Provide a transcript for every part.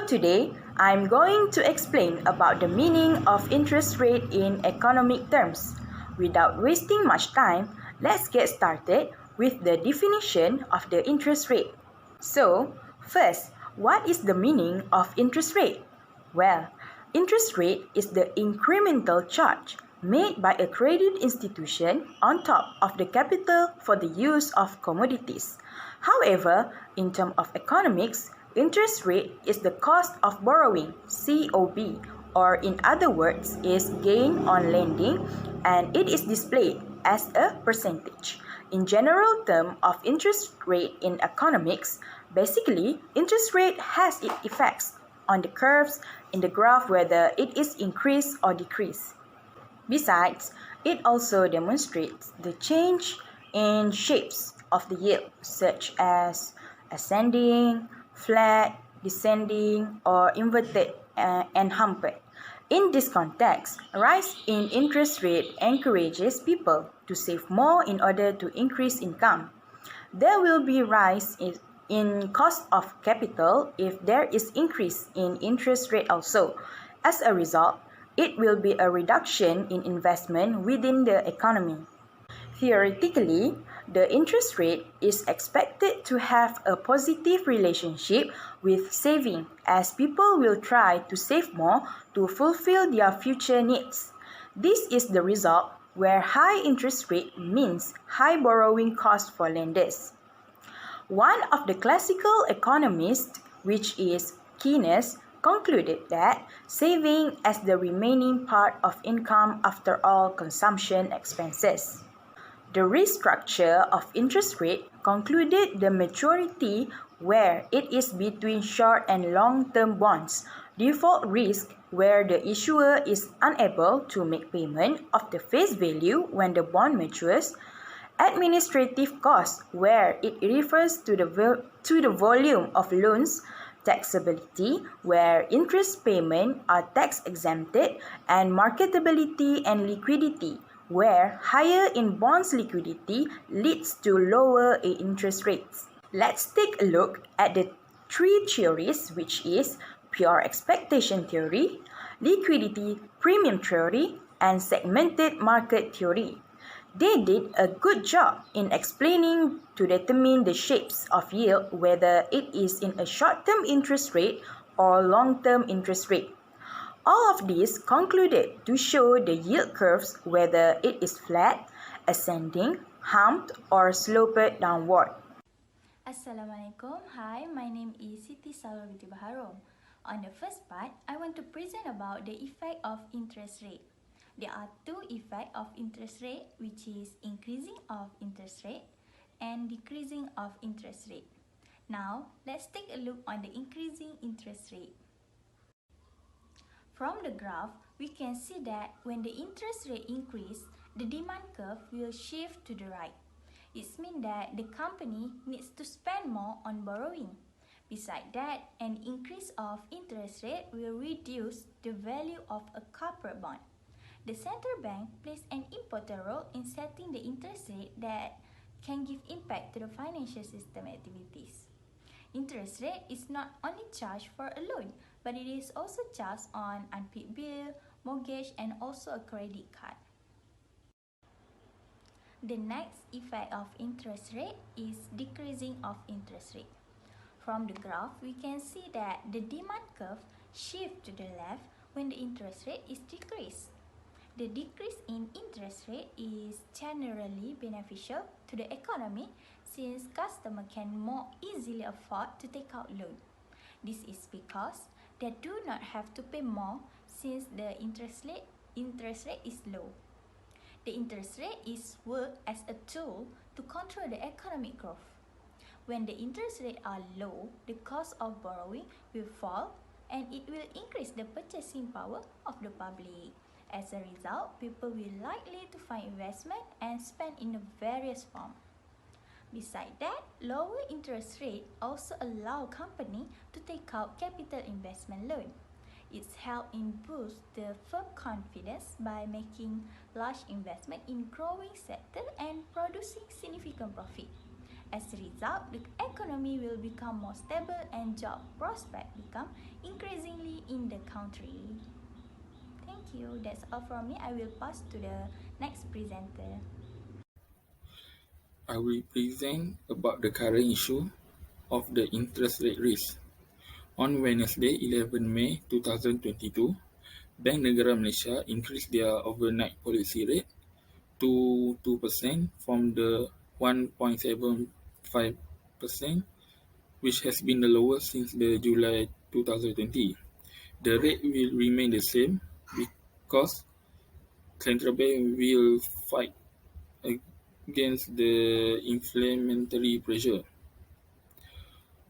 So today, I'm going to explain about the meaning of interest rate in economic terms. Without wasting much time, let's get started with the definition of the interest rate. So, first, what is the meaning of interest rate? Well, interest rate is the incremental charge made by a credit institution on top of the capital for the use of commodities. However, in terms of economics, interest rate is the cost of borrowing, COB, or in other words, is gain on lending, and it is displayed as a percentage. In general term of interest rate in economics, basically, interest rate has its effects on the curves in the graph whether it is increased or decreased. Besides, it also demonstrates the change in shapes of the yield, such as ascending, flat, descending, or inverted and hampered. In this context, a rise in interest rate encourages people to save more in order to increase income. There will be rise in cost of capital if there is increase in interest rate also. As a result, it will be a reduction in investment within the economy. Theoretically, the interest rate is expected to have a positive relationship with saving, as people will try to save more to fulfill their future needs. This is the result where high interest rate means high borrowing costs for lenders. One of the classical economists, which is Keynes, concluded that saving as the remaining part of income after all consumption expenses. The restructure of interest rate concluded the maturity where it is between short and long-term bonds, default risk where the issuer is unable to make payment of the face value when the bond matures, administrative cost where it refers to the volume of loans, taxability where interest payments are tax exempted, and marketability and liquidity where higher in bonds liquidity leads to lower interest rates. Let's take a look at the three theories, which is pure expectation theory, liquidity premium theory, and segmented market theory. They did a good job in explaining to determine the shapes of yield whether it is in a short-term interest rate or long-term interest rate. All of these concluded to show the yield curves whether it is flat, ascending, humped, or sloped downward. Assalamualaikum. Hi, my name is Siti Salawati Baharom. On the first part, I want to present about the effect of interest rate. There are two effects of interest rate, which is increasing of interest rate and decreasing of interest rate. Now, let's take a look on the increasing interest rate. From the graph, we can see that when the interest rate increase, the demand curve will shift to the right. It means that the company needs to spend more on borrowing. Besides that, an increase of interest rate will reduce the value of a corporate bond. The central bank plays an important role in setting the interest rate that can give impact to the financial system activities. Interest rate is not only charged for a loan, but it is also charged on unpaid bill, mortgage, and also a credit card. The next effect of interest rate is decreasing of interest rate. From the graph, we can see that the demand curve shifts to the left when the interest rate is decreased. The decrease in interest rate is generally beneficial to the economy since customers can more easily afford to take out loan. This is because they do not have to pay more since the interest rate is low. The interest rate is worked as a tool to control the economic growth. When the interest rates are low, the cost of borrowing will fall and it will increase the purchasing power of the public. As a result, people will likely to find investment and spend in a various form. Besides that, lower interest rate also allow company to take out capital investment loan. It's helped in boost the firm confidence by making large investment in growing sector and producing significant profit. As a result, the economy will become more stable and job prospects become increasingly in the country. Thank you. That's all from me. I will pass to the next presenter. I will present about the current issue of the interest rate risk. On Wednesday, 11 May 2022, Bank Negara Malaysia increased their overnight policy rate to 2% from the 1.75%, which has been the lowest since the July 2020. The rate will remain the same because Central Bank will fight against the inflationary pressure.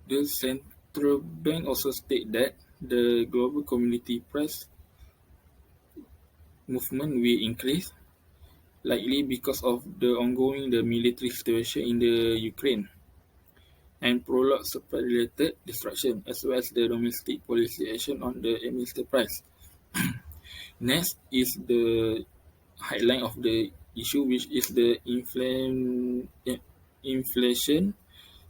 The Central Bank also stated that the global commodity price movement will increase, likely because of the ongoing military situation in the Ukraine and prolonged supply-related disruption, as well as the domestic policy action on the administered price. Next is the highlight of the issue, which is the inflation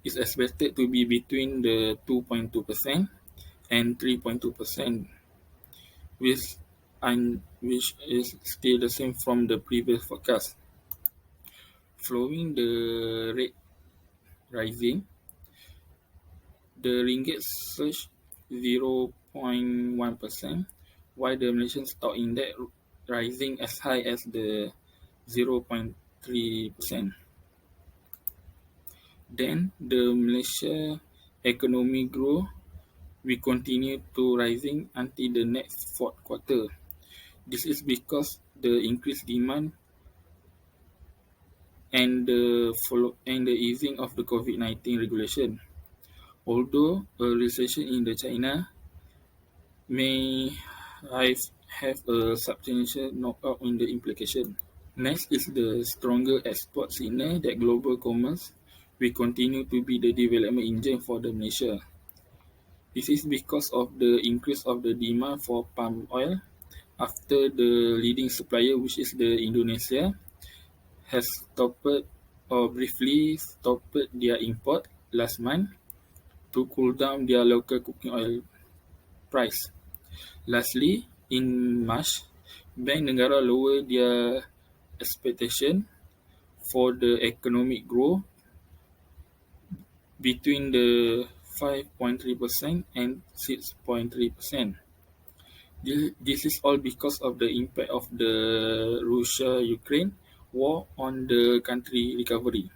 is expected to be between the 2.2% and 3.2%, which is still the same from the previous forecast. Following the rate rising, the ringgit surged 0.1%, while the Malaysian stock index rising as high as the 0.3%. Then the Malaysia economy growth will continue to rising until the next fourth quarter. This is because the increased demand and the easing of the COVID-19 regulation. Although a recession in the China may have a substantial knockout in the implication. Next is the stronger export signal that global commerce will continue to be the development engine for the Malaysia. This is because of the increase of the demand for palm oil after the leading supplier, which is the Indonesia, has stopped or briefly stopped their import last month to cool down their local cooking oil price. Lastly, in March, Bank Negara lowered their expectation for the economic growth between the 5.3% and 6.3%. This is all because of the impact of the Russia-Ukraine war on the country recovery.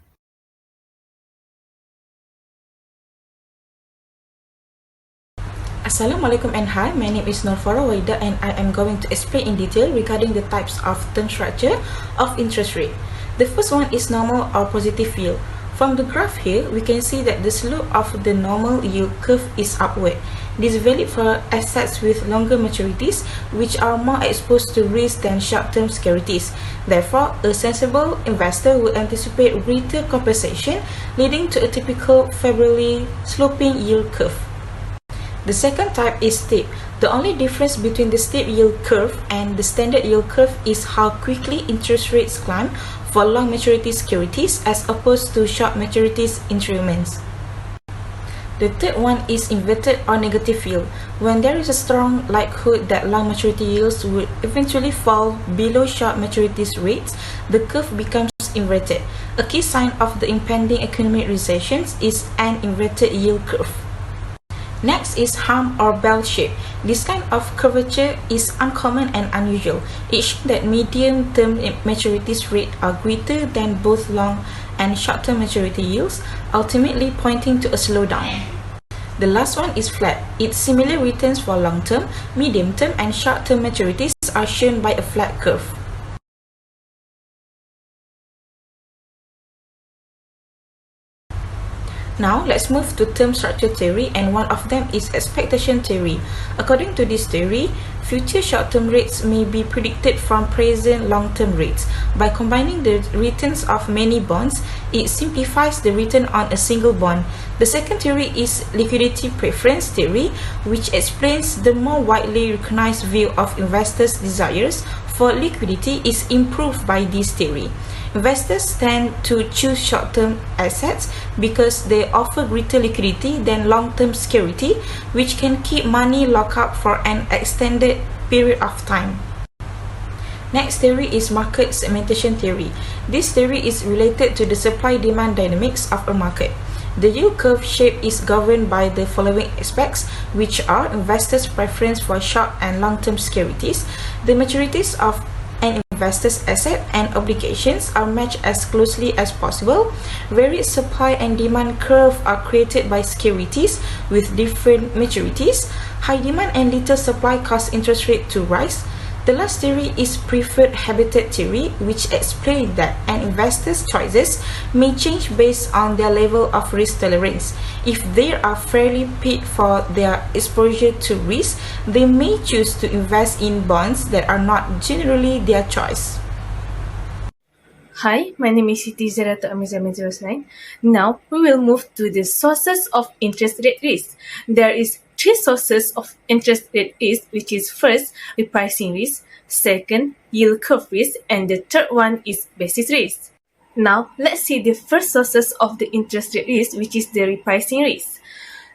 Assalamualaikum and hi, my name is Norfara Waida and I am going to explain in detail regarding the types of term structure of interest rate. The first one is normal or positive yield. From the graph here, we can see that the slope of the normal yield curve is upward. This is valid for assets with longer maturities, which are more exposed to risk than short-term securities. Therefore, a sensible investor will anticipate greater compensation, leading to a typical favorably sloping yield curve. The second type is steep. The only difference between the steep yield curve and the standard yield curve is how quickly interest rates climb for long maturity securities as opposed to short maturity instruments. The third one is inverted or negative yield. When there is a strong likelihood that long maturity yields would eventually fall below short maturity rates, the curve becomes inverted. A key sign of the impending economic recession is an inverted yield curve. Next is hump or bell shape. This kind of curvature is uncommon and unusual. It shows that medium-term maturity rates are greater than both long and short-term maturity yields, ultimately pointing to a slowdown. The last one is flat. Its similar returns for long-term, medium-term, and short-term maturities are shown by a flat curve. Now, let's move to term structure theory, and one of them is expectation theory. According to this theory, future short-term rates may be predicted from present long-term rates. By combining the returns of many bonds, it simplifies the return on a single bond. The second theory is liquidity preference theory, which explains the more widely recognized view of investors' desires for liquidity is improved by this theory. Investors tend to choose short-term assets because they offer greater liquidity than long-term security, which can keep money locked up for an extended period of time. Next theory is market segmentation theory. This theory is related to the supply-demand dynamics of a market. The yield curve shape is governed by the following aspects, which are investors' preference for short and long-term securities, the maturities of an investor's asset and obligations are matched as closely as possible, varied supply and demand curve are created by securities with different maturities, high demand and little supply cause interest rate to rise. The last theory is preferred habitat theory, which explains that an investor's choices may change based on their level of risk tolerance. If they are fairly paid for their exposure to risk, they may choose to invest in bonds that are not generally their choice. Hi, my name is Siti Zarata Amiza09. Now we will move to the sources of interest rate risk. There is three sources of interest rate risk, which is first, repricing risk, second, yield curve risk, and the third one is basis risk. Now, let's see the first sources of the interest rate risk, which is the repricing risk.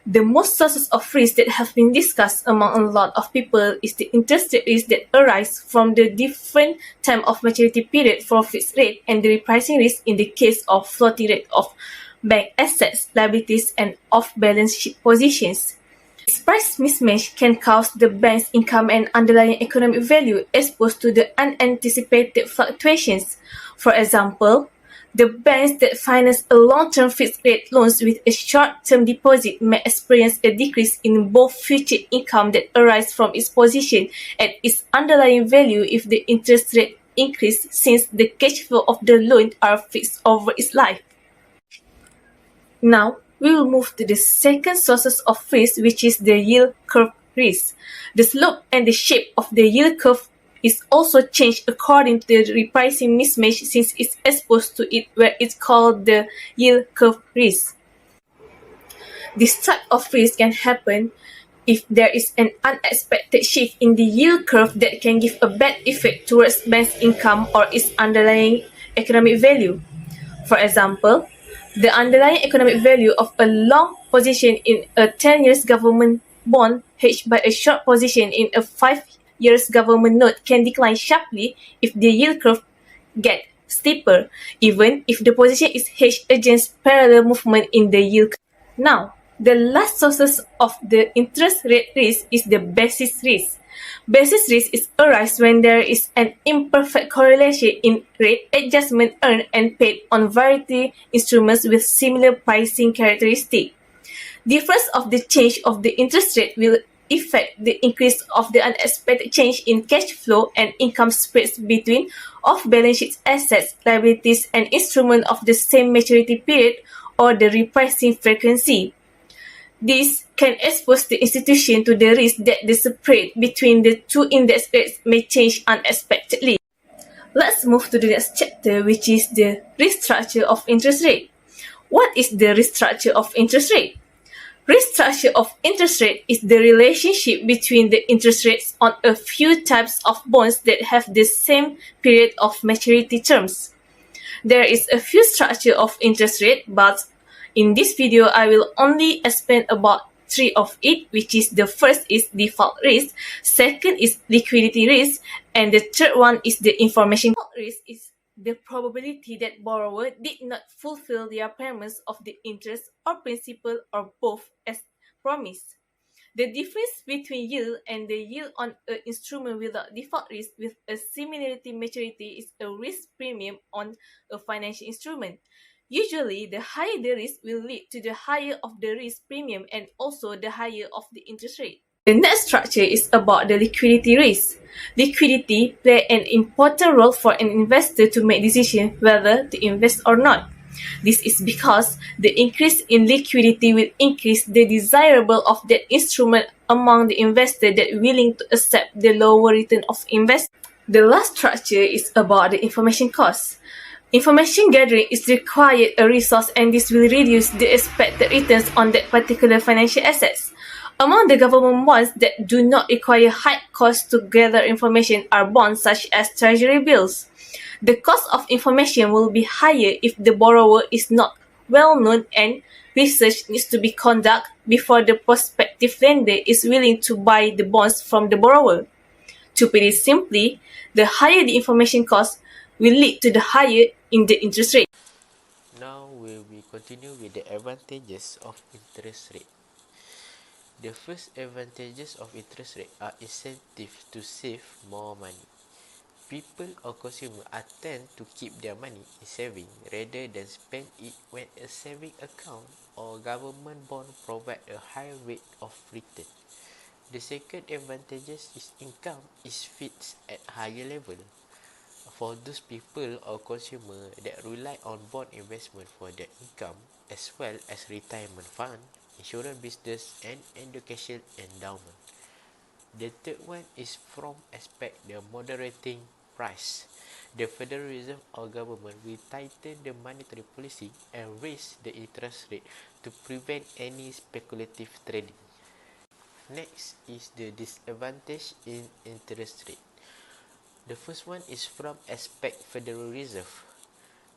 The most sources of risk that have been discussed among a lot of people is the interest rate risk that arise from the different time of maturity period for fixed rate and the repricing risk in the case of floating rate of bank assets, liabilities, and off-balance sheet positions. This price mismatch can cause the bank's income and underlying economic value exposed to the unanticipated fluctuations. For example, the banks that finance a long-term fixed-rate loans with a short-term deposit may experience a decrease in both future income that arises from its position and its underlying value if the interest rate increase, since the cash flow of the loan are fixed over its life. Now, we will move to the second sources of risk, which is the yield curve risk. The slope and the shape of the yield curve is also changed according to the repricing mismatch, since it's exposed to it, where it's called the yield curve risk. This type of risk can happen if there is an unexpected shift in the yield curve that can give a bad effect towards bank's income or its underlying economic value. For example, the underlying economic value of a long position in a 10 years government bond hedged by a short position in a 5 years government note can decline sharply if the yield curve gets steeper, even if the position is hedged against parallel movement in the yield curve. Now, the last sources of the interest rate risk is the basis risk. Basis risk is arise when there is an imperfect correlation in rate adjustment earned and paid on variety instruments with similar pricing characteristic. Difference of the change of the interest rate will affect the increase of the unexpected change in cash flow and income spreads between off-balance sheet assets, liabilities, and instruments of the same maturity period or the repricing frequency. This can expose the institution to the risk that the spread between the two index rates may change unexpectedly. Let's move to the next chapter, which is the risk structure of interest rate. What is the risk structure of interest rate? Risk structure of interest rate is the relationship between the interest rates on a few types of bonds that have the same period of maturity terms. There is a few structure of interest rate, but in this video, I will only explain about three of it, which is the first is default risk, second is liquidity risk, and the third one is the information risk is the probability that borrower did not fulfill their payments of the interest or principal or both as promised. The difference between yield and the yield on an instrument without default risk with a similarity maturity is a risk premium on a financial instrument. Usually, the higher the risk will lead to the higher of the risk premium and also the higher of the interest rate. The next structure is about the liquidity risk. Liquidity plays an important role for an investor to make decisions whether to invest or not. This is because the increase in liquidity will increase the desirable of that instrument among the investors that are willing to accept the lower return of investment. The last structure is about the information cost. Information gathering is required a resource, and this will reduce the expected returns on that particular financial assets. Among the government bonds that do not require high cost to gather information are bonds such as treasury bills. The cost of information will be higher if the borrower is not well known and research needs to be conducted before the prospective lender is willing to buy the bonds from the borrower. To put it simply, the higher the information cost will lead to the higher in the interest rate. Now we will continue with the advantages of interest rate. The first advantages of interest rate are incentive to save more money. People or consumers are tend to keep their money in saving rather than spend it when a saving account or government bond provide a high rate of return. The second advantages is income is fixed at higher level. For those people or consumer that rely on bond investment for their income as well as retirement fund, insurance business and education endowment. The third one is from aspect the moderating price. The Federal Reserve or government will tighten the monetary policy and raise the interest rate to prevent any speculative trading. Next is the disadvantage in interest rate. The first one is from aspect Federal Reserve.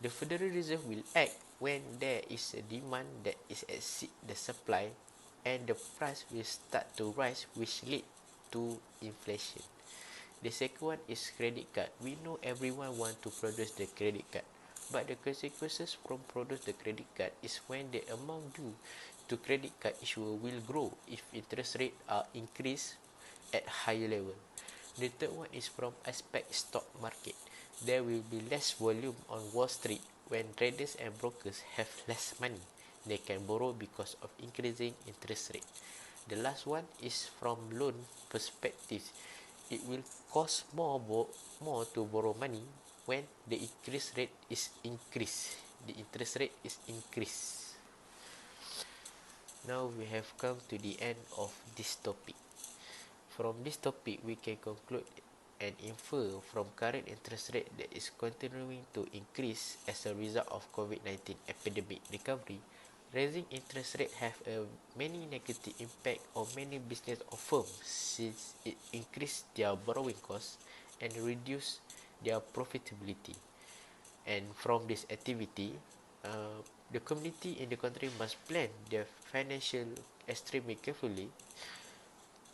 The Federal Reserve will act when there is a demand that is exceed the supply and the price will start to rise, which lead to inflation. The second one is credit card. We know everyone want to produce the credit card, but the consequences from produce the credit card is when the amount due to credit card issuer will grow if interest rate are increased at higher level. The third one is from aspect stock market. There will be less volume on Wall Street when traders and brokers have less money. They can borrow because of increasing interest rate. The last one is from loan perspective. It will cost more to borrow money when the interest rate is increased. The interest rate is increased. Now we have come to the end of this topic. From this topic, we can conclude and infer from current interest rate that is continuing to increase as a result of COVID-19 epidemic recovery. Raising interest rate have a many negative impact on many business or firms since it increase their borrowing costs and reduce their profitability. And from this activity, the community in the country must plan their financial extremely carefully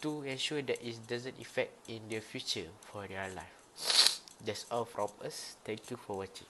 to ensure that it doesn't affect in the future for their life. That's all from us. Thank you for watching.